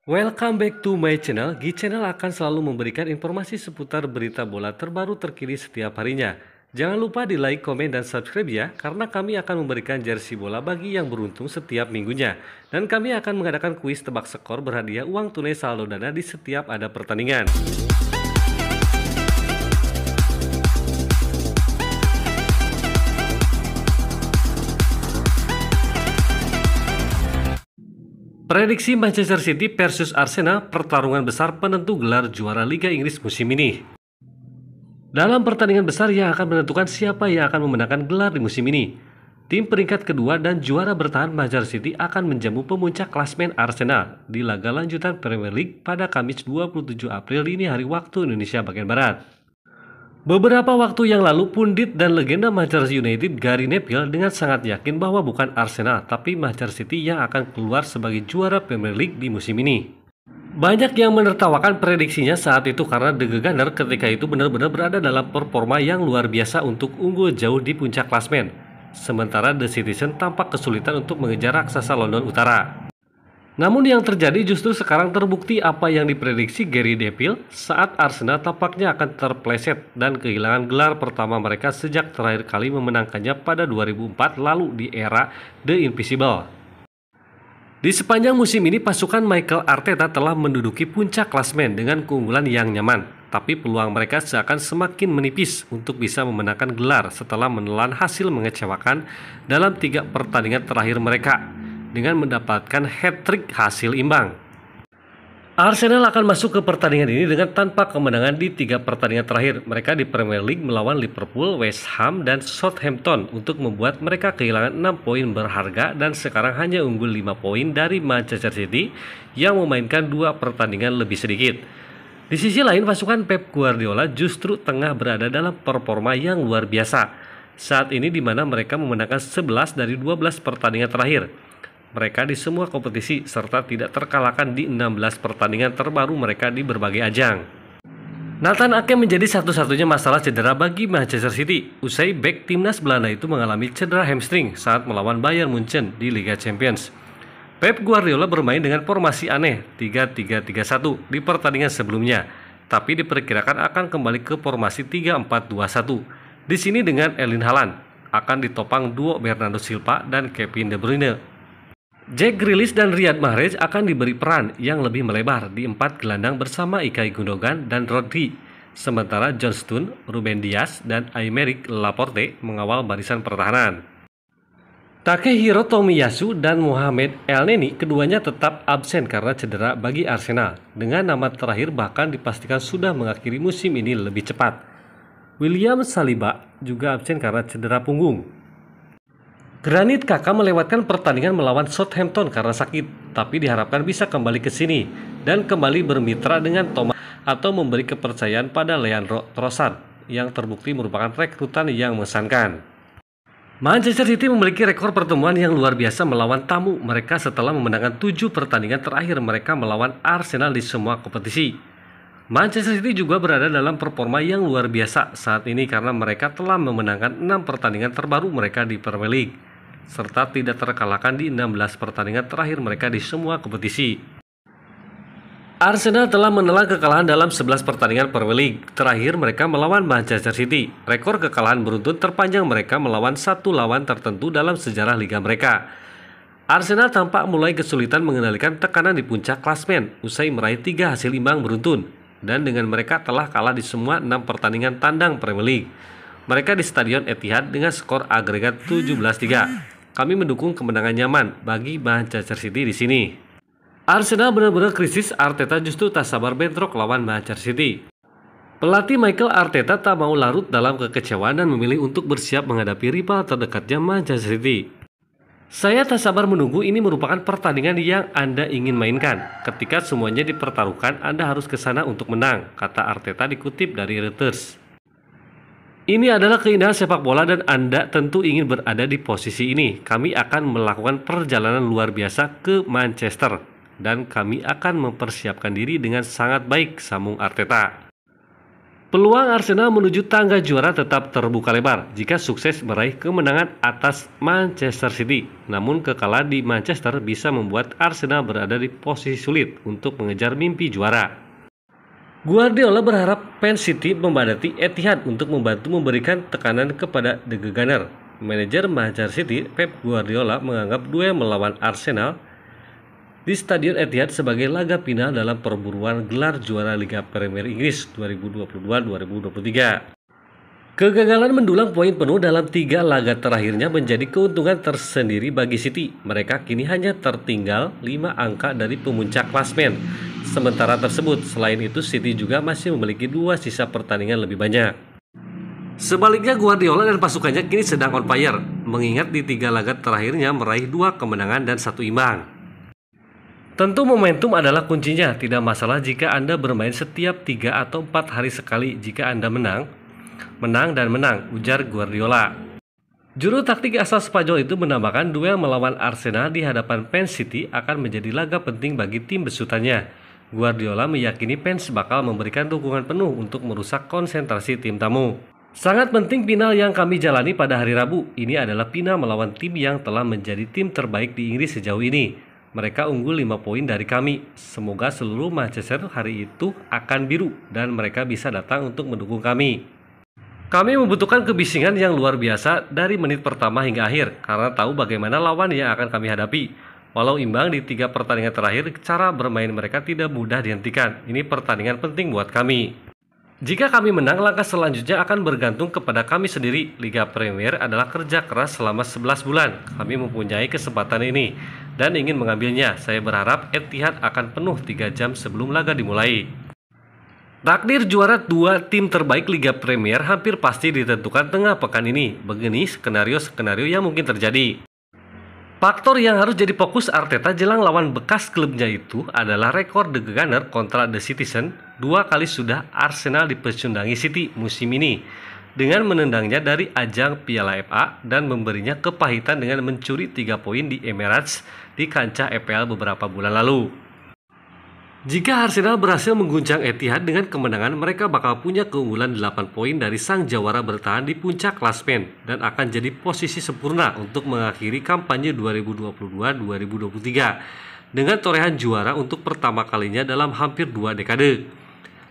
Welcome back to my channel. Channel akan selalu memberikan informasi seputar berita bola terbaru terkini setiap harinya. Jangan lupa di like, komen, dan subscribe ya, karena kami akan memberikan jersey bola bagi yang beruntung setiap minggunya. Dan kami akan mengadakan kuis tebak skor berhadiah uang tunai saldo dana di setiap ada pertandingan. Prediksi Manchester City versus Arsenal, pertarungan besar penentu gelar juara Liga Inggris musim ini. Dalam pertandingan besar yang akan menentukan siapa yang akan memenangkan gelar di musim ini, tim peringkat kedua dan juara bertahan Manchester City akan menjamu pemuncak klasmen Arsenal di laga lanjutan Premier League pada Kamis 27 April dini hari waktu Indonesia bagian Barat. Beberapa waktu yang lalu, pundit dan legenda Manchester United Gary Neville dengan sangat yakin bahwa bukan Arsenal tapi Manchester City yang akan keluar sebagai juara Premier League di musim ini. Banyak yang menertawakan prediksinya saat itu karena The Gunner ketika itu benar-benar berada dalam performa yang luar biasa untuk unggul jauh di puncak klasmen. Sementara The Citizen tampak kesulitan untuk mengejar raksasa London Utara. Namun yang terjadi justru sekarang terbukti apa yang diprediksi Gary Neville saat Arsenal tampaknya akan terpleset dan kehilangan gelar pertama mereka sejak terakhir kali memenangkannya pada 2004 lalu di era The Invincible. Di sepanjang musim ini pasukan Mikel Arteta telah menduduki puncak klasmen dengan keunggulan yang nyaman, tapi peluang mereka seakan semakin menipis untuk bisa memenangkan gelar setelah menelan hasil mengecewakan dalam 3 pertandingan terakhir mereka dengan mendapatkan hat-trick hasil imbang. Arsenal akan masuk ke pertandingan ini dengan tanpa kemenangan di 3 pertandingan terakhir mereka di Premier League melawan Liverpool, West Ham, dan Southampton untuk membuat mereka kehilangan 6 poin berharga dan sekarang hanya unggul 5 poin dari Manchester City yang memainkan 2 pertandingan lebih sedikit. Di sisi lain, pasukan Pep Guardiola justru tengah berada dalam performa yang luar biasa saat ini di mana mereka memenangkan 11 dari 12 pertandingan terakhir mereka di semua kompetisi serta tidak terkalahkan di 16 pertandingan terbaru mereka di berbagai ajang. Nathan Ake menjadi satu-satunya masalah cedera bagi Manchester City usai bek timnas Belanda itu mengalami cedera hamstring saat melawan Bayern Munchen di Liga Champions. Pep Guardiola bermain dengan formasi aneh 3-3-3-1 di pertandingan sebelumnya, tapi diperkirakan akan kembali ke formasi 3-4-2-1. Di sini dengan Erling Haaland akan ditopang duo Bernardo Silva dan Kevin De Bruyne. Jack Grealish dan Riyad Mahrez akan diberi peran yang lebih melebar di 4 gelandang bersama Ilkay Gundogan dan Rodri, sementara John Stones, Ruben Dias, dan Aymeric Laporte mengawal barisan pertahanan. Takehiro Tomiyasu dan Mohamed Elneny keduanya tetap absen karena cedera bagi Arsenal, dengan nama terakhir bahkan dipastikan sudah mengakhiri musim ini lebih cepat. William Saliba juga absen karena cedera punggung. Granit Xhaka melewatkan pertandingan melawan Southampton karena sakit, tapi diharapkan bisa kembali ke sini dan kembali bermitra dengan Thomas atau memberi kepercayaan pada Leandro Trossard yang terbukti merupakan rekrutan yang mengesankan. Manchester City memiliki rekor pertemuan yang luar biasa melawan tamu mereka setelah memenangkan 7 pertandingan terakhir mereka melawan Arsenal di semua kompetisi. Manchester City juga berada dalam performa yang luar biasa saat ini karena mereka telah memenangkan 6 pertandingan terbaru mereka di Premier League serta tidak terkalahkan di 16 pertandingan terakhir mereka di semua kompetisi. Arsenal telah menelan kekalahan dalam 11 pertandingan Premier League terakhir mereka melawan Manchester City. Rekor kekalahan beruntun terpanjang mereka melawan satu lawan tertentu dalam sejarah liga mereka. Arsenal tampak mulai kesulitan mengendalikan tekanan di puncak klasmen usai meraih 3 hasil imbang beruntun dan dengan mereka telah kalah di semua 6 pertandingan tandang Premier League mereka di Stadion Etihad dengan skor agregat 17-3. Kami mendukung kemenangan nyaman bagi Manchester City di sini. Arsenal benar-benar krisis, Arteta justru tak sabar bentrok lawan Manchester City. Pelatih Mikel Arteta tak mau larut dalam kekecewaan dan memilih untuk bersiap menghadapi rival terdekatnya Manchester City. Saya tak sabar menunggu, ini merupakan pertandingan yang Anda ingin mainkan. Ketika semuanya dipertaruhkan, Anda harus ke sana untuk menang, kata Arteta dikutip dari Reuters. Ini adalah keindahan sepak bola dan Anda tentu ingin berada di posisi ini. Kami akan melakukan perjalanan luar biasa ke Manchester dan kami akan mempersiapkan diri dengan sangat baik, sambung Arteta. Peluang Arsenal menuju tangga juara tetap terbuka lebar jika sukses meraih kemenangan atas Manchester City. Namun kekalahan di Manchester bisa membuat Arsenal berada di posisi sulit untuk mengejar mimpi juara. Guardiola berharap fans City membadati Etihad untuk membantu memberikan tekanan kepada The Gunner. Manajer Manchester City, Pep Guardiola, menganggap duel melawan Arsenal di Stadion Etihad sebagai laga final dalam perburuan gelar juara Liga Premier Inggris 2022-2023. Kegagalan mendulang poin penuh dalam 3 laga terakhirnya menjadi keuntungan tersendiri bagi City. Mereka kini hanya tertinggal 5 angka dari pemuncak klasemen. Sementara tersebut, selain itu City juga masih memiliki 2 sisa pertandingan lebih banyak. Sebaliknya, Guardiola dan pasukannya kini sedang on fire, mengingat di 3 laga terakhirnya meraih 2 kemenangan dan 1 imbang. Tentu momentum adalah kuncinya. Tidak masalah jika Anda bermain setiap 3 atau 4 hari sekali jika Anda menang, ujar Guardiola. Juru taktik asal Spanyol itu menambahkan duel melawan Arsenal di hadapan fans City akan menjadi laga penting bagi tim besutannya. Guardiola meyakini fans bakal memberikan dukungan penuh untuk merusak konsentrasi tim tamu. Sangat penting final yang kami jalani pada hari Rabu. Ini adalah final melawan tim yang telah menjadi tim terbaik di Inggris sejauh ini. Mereka unggul 5 poin dari kami. Semoga seluruh Manchester hari itu akan biru dan mereka bisa datang untuk mendukung kami. Kami membutuhkan kebisingan yang luar biasa dari menit pertama hingga akhir karena tahu bagaimana lawan yang akan kami hadapi. Walau imbang di 3 pertandingan terakhir, cara bermain mereka tidak mudah dihentikan. Ini pertandingan penting buat kami. Jika kami menang, langkah selanjutnya akan bergantung kepada kami sendiri. Liga Premier adalah kerja keras selama 11 bulan. Kami mempunyai kesempatan ini dan ingin mengambilnya. Saya berharap Etihad akan penuh 3 jam sebelum laga dimulai. Takdir juara 2 tim terbaik Liga Premier hampir pasti ditentukan tengah pekan ini. Begini skenario yang mungkin terjadi. Faktor yang harus jadi fokus Arteta jelang lawan bekas klubnya itu adalah rekor The Gunner kontra The Citizen. 2 kali sudah Arsenal dipecundangi City musim ini dengan menendangnya dari ajang Piala FA dan memberinya kepahitan dengan mencuri 3 poin di Emirates di kancah EPL beberapa bulan lalu. Jika Arsenal berhasil mengguncang Etihad dengan kemenangan, mereka bakal punya keunggulan 8 poin dari sang jawara bertahan di puncak klasemen dan akan jadi posisi sempurna untuk mengakhiri kampanye 2022-2023 dengan torehan juara untuk pertama kalinya dalam hampir 2 dekade.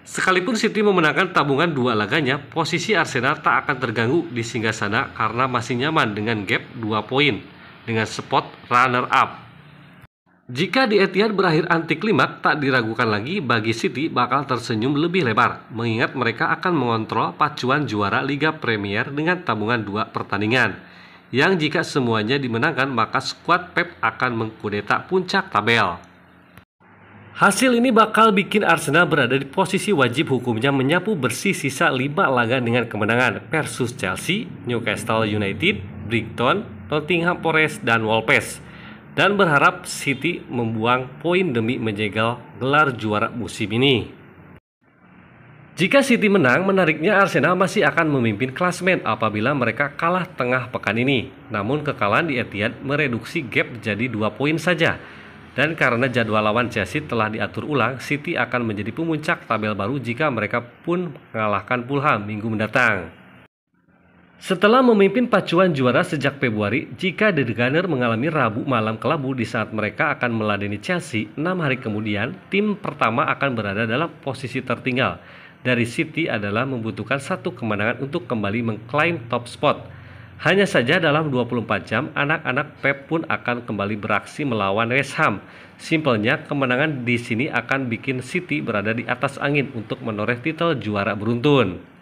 Sekalipun City memenangkan tabungan 2 laganya, posisi Arsenal tak akan terganggu di singgasana karena masih nyaman dengan gap 2 poin dengan spot runner-up. Jika di Etihad berakhir anti klimaks, tak diragukan lagi bagi City bakal tersenyum lebih lebar, mengingat mereka akan mengontrol pacuan juara Liga Premier dengan tabungan 2 pertandingan, yang jika semuanya dimenangkan maka skuad Pep akan mengkudeta puncak tabel. Hasil ini bakal bikin Arsenal berada di posisi wajib hukumnya menyapu bersih sisa 5 laga dengan kemenangan versus Chelsea, Newcastle United, Brighton, Nottingham Forest, dan Wolves. Dan berharap City membuang poin demi menjegal gelar juara musim ini. Jika City menang, menariknya Arsenal masih akan memimpin klasemen apabila mereka kalah tengah pekan ini. Namun kekalahan di Etihad mereduksi gap jadi 2 poin saja. Dan karena jadwal lawan Chelsea telah diatur ulang, City akan menjadi pemuncak tabel baru jika mereka pun mengalahkan Fulham minggu mendatang. Setelah memimpin pacuan juara sejak Februari, jika The Gunner mengalami Rabu malam kelabu di saat mereka akan meladeni Chelsea, 6 hari kemudian, tim pertama akan berada dalam posisi tertinggal. Dari City adalah membutuhkan 1 kemenangan untuk kembali mengklaim top spot. Hanya saja dalam 24 jam, anak-anak Pep pun akan kembali beraksi melawan West Ham. Simpelnya, kemenangan di sini akan bikin City berada di atas angin untuk menoreh titel juara beruntun.